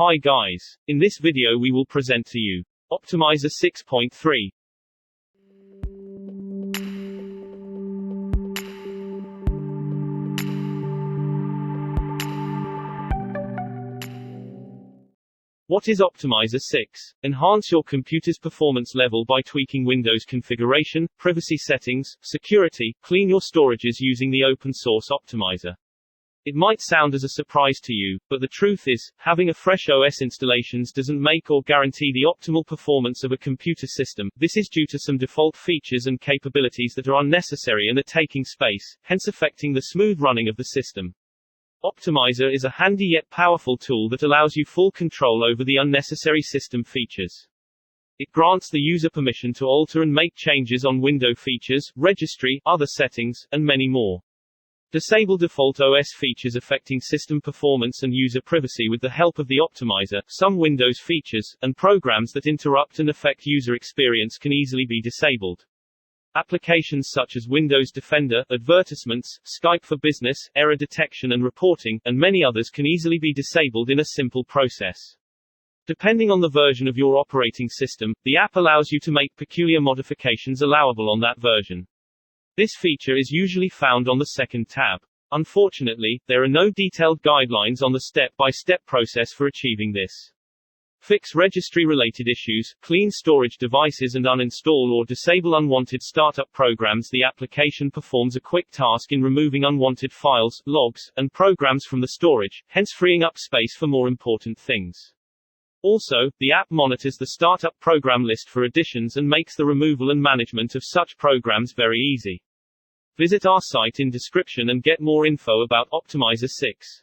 Hi guys, in this video we will present to you Optimizer 6.3. What is Optimizer 6? Enhance your computer's performance level by tweaking Windows configuration, privacy settings, security, clean your storages using the open source Optimizer. It might sound as a surprise to you, but the truth is, having a fresh OS installations doesn't make or guarantee the optimal performance of a computer system. This is due to some default features and capabilities that are unnecessary and are taking space, hence affecting the smooth running of the system. Optimizer is a handy yet powerful tool that allows you full control over the unnecessary system features. It grants the user permission to alter and make changes on window features, registry, other settings, and many more. Disable default OS features affecting system performance and user privacy with the help of the Optimizer. Some Windows features, and programs that interrupt and affect user experience can easily be disabled. Applications such as Windows Defender, advertisements, Skype for Business, error detection and reporting, and many others can easily be disabled in a simple process. Depending on the version of your operating system, the app allows you to make peculiar modifications allowable on that version. This feature is usually found on the second tab. Unfortunately, there are no detailed guidelines on the step-by-step process for achieving this. Fix registry-related issues, clean storage devices and uninstall or disable unwanted startup programs. The application performs a quick task in removing unwanted files, logs, and programs from the storage, hence freeing up space for more important things. Also, the app monitors the startup program list for additions and makes the removal and management of such programs very easy. Visit our site in description and get more info about Optimizer 6.